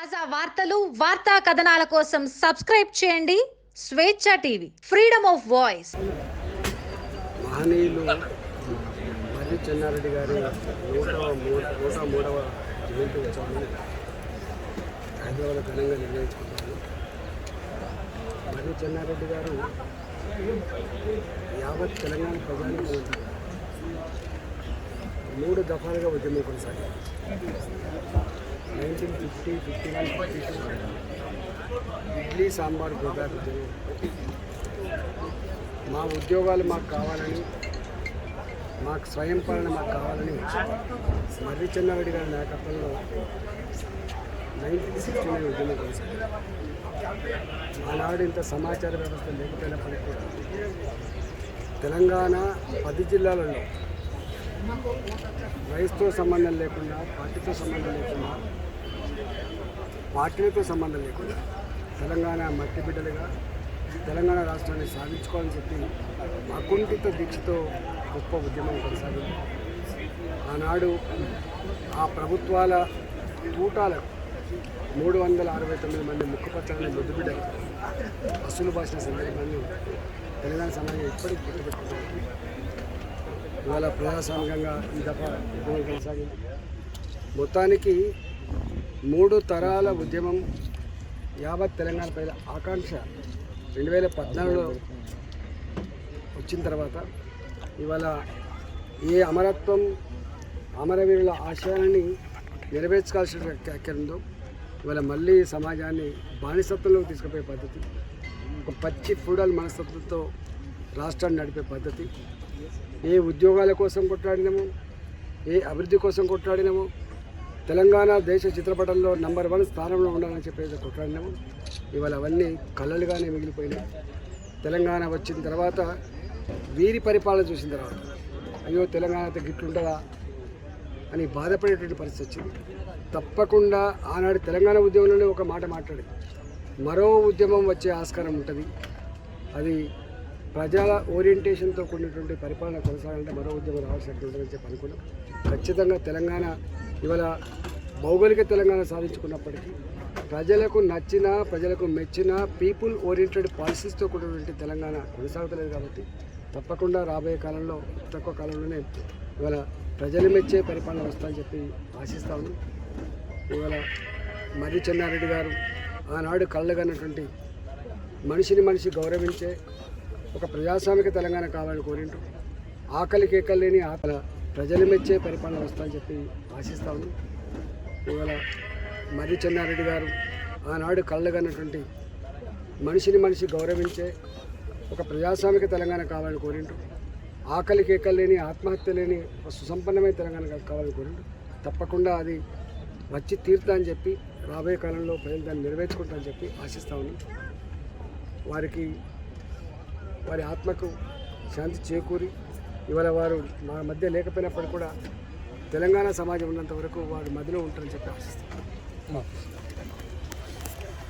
తాజా వార్తలు వార్తా కథనాల కోసం సబ్స్క్రైబ్ చేయండి స్వేచ్ఛ టీవీ ఫ్రీడమ్ ఆఫ్ వాయిస్. మహనీయులు మర్రి చెన్నారెడ్డి గారి 103వ జయంతి ఉత్సవాన్ని హైదరాబాద్ ఘనంగా నిర్వహించుకుంటున్నాను. మర్రి చెన్నారెడ్డి గారు యావత్ తెలంగాణ ప్రజానికి 3 దఫాలుగా ఉద్యమం కొనసాగారు. 1950, 51, 52 ఇడ్లీ సాంబార్ గోదావరి ఉద్యమం. మా ఉద్యోగాలు మాకు కావాలని, మాకు స్వయం పాలన మాకు కావాలని మర్రి చెన్నారెడ్డి గారి నాయకత్వంలో 1969 ఉద్యమం కొనసాగారు. ఆనాడు ఇంత సమాచార వ్యవస్థ లేకపోయినప్పటికీ కూడా తెలంగాణ 10 జిల్లాలలో వయసుతో సంబంధం లేకుండా, పార్టీతో సంబంధం లేకుండా, పార్టీలతో సంబంధం లేకుండా తెలంగాణ మట్టి బిడ్డలుగా తెలంగాణ రాష్ట్రాన్ని సాధించుకోవాలని చెప్పి అకుంఠిత దీక్షతో గొప్ప ఉద్యమం కొనసాగింది. ఆనాడు ఆ ప్రభుత్వాల తూటాలకు 369 మంది ముక్కుపచ్చని ముద్దుబిడ్డలు అసలు భాషల సందర్భాన్ని తెలంగాణ సమాజం ఇప్పటికీ గుర్తుపెట్టుకుంటుంది. ఇవాళ ప్రజాస్వామికంగా ఈ దఫా ఉద్యమం కొనసాగింది. మొత్తానికి 3 తరాల ఉద్యమం యావత్ తెలంగాణ ప్రజల ఆకాంక్ష 2014లో వచ్చిన తర్వాత ఇవాళ ఏ అమరత్వం అమరవీరుల ఆశయాలని నెరవేర్చుకోవాల్సిన వ్యాఖ్యలుందో ఇవాళ మళ్ళీ సమాజాన్ని బానిసత్వంలోకి తీసుకుపోయే పద్ధతి, ఒక పచ్చి ఫ్యూడల్ మనస్తత్వంతో రాష్ట్రాన్ని నడిపే పద్ధతి, ఏ ఉద్యోగాల కోసం కొట్లాడినామో, ఏ అభివృద్ధి కోసం కొట్లాడినామో, తెలంగాణ దేశ చిత్రపటంలో నంబర్ 1 స్థానంలో ఉండాలని చెప్పేసి కొట్లాడినాము. ఇవాళ అవన్నీ కళ్ళలుగానే మిగిలిపోయినాయి. తెలంగాణ వచ్చిన తర్వాత వీరి పరిపాలన చూసిన తర్వాత అయ్యో తెలంగాణ గిట్లుంటుందా అని బాధపడేటువంటి పరిస్థితి వచ్చింది. తప్పకుండా ఆనాడు తెలంగాణ ఉద్యమంలోనే ఒక మాట మాట్లాడి మరో ఉద్యమం వచ్చే ఆస్కారం ఉంటుంది. అది ప్రజల ఓరియంటేషన్తో కూడినటువంటి పరిపాలన కొనసాగాలంటే మరో ఉద్యమం రావాల్సి ఉంటుందని చెప్పి అనుకున్నాం. ఖచ్చితంగా తెలంగాణ ఇవాళ భౌగోళిక తెలంగాణ సాధించుకున్నప్పటికీ ప్రజలకు నచ్చిన, ప్రజలకు మెచ్చిన పీపుల్ ఓరియంటెడ్ పాలసీస్తో కూడినటువంటి తెలంగాణ కొనసాగుతలేదు. కాబట్టి తప్పకుండా రాబోయే కాలంలో, తక్కువ కాలంలోనే ఇవాళ ప్రజలు మెచ్చే పరిపాలన వస్తుందని చెప్పి ఆశిస్తాము. ఇవాళ మర్రి చెన్నారెడ్డి గారు ఆనాడు కళ్ళగన్నటువంటి మనిషిని మనిషి గౌరవించే ఒక ప్రజాస్వామిక తెలంగాణ కావాలని కోరింటూ ఆకలి కేకలు లేని ప్రజలు మెచ్చే పరిపాలన వస్తుందని చెప్పి ఆశిస్తాము. ఇవాళ మర్రి చెన్నారెడ్డి గారు ఆనాడు కళ్ళగన్నటువంటి మనిషిని మనిషి గౌరవించే ఒక ప్రజాస్వామిక తెలంగాణ కావాలని కోరింటూ ఆకలి కేకలు లేని, ఆత్మహత్య లేని ఒక సుసంపన్నమైన తెలంగాణ కావాలని కోరింటూ తప్పకుండా అది వచ్చి తీరుతా అని చెప్పి రాబోయే కాలంలో ప్రజలు దాన్ని నెరవేర్చుకుంటారని చెప్పి ఆశిస్తా ఉన్నాం. వారి ఆత్మకు శాంతి చేకూరి ఇవాళ వారు మా మధ్య లేకపోయినప్పటికీ కూడా తెలంగాణ సమాజం ఉన్నంత వరకు వారి మధ్యలో ఉంటారని చెప్పి ఆశిస్తాం.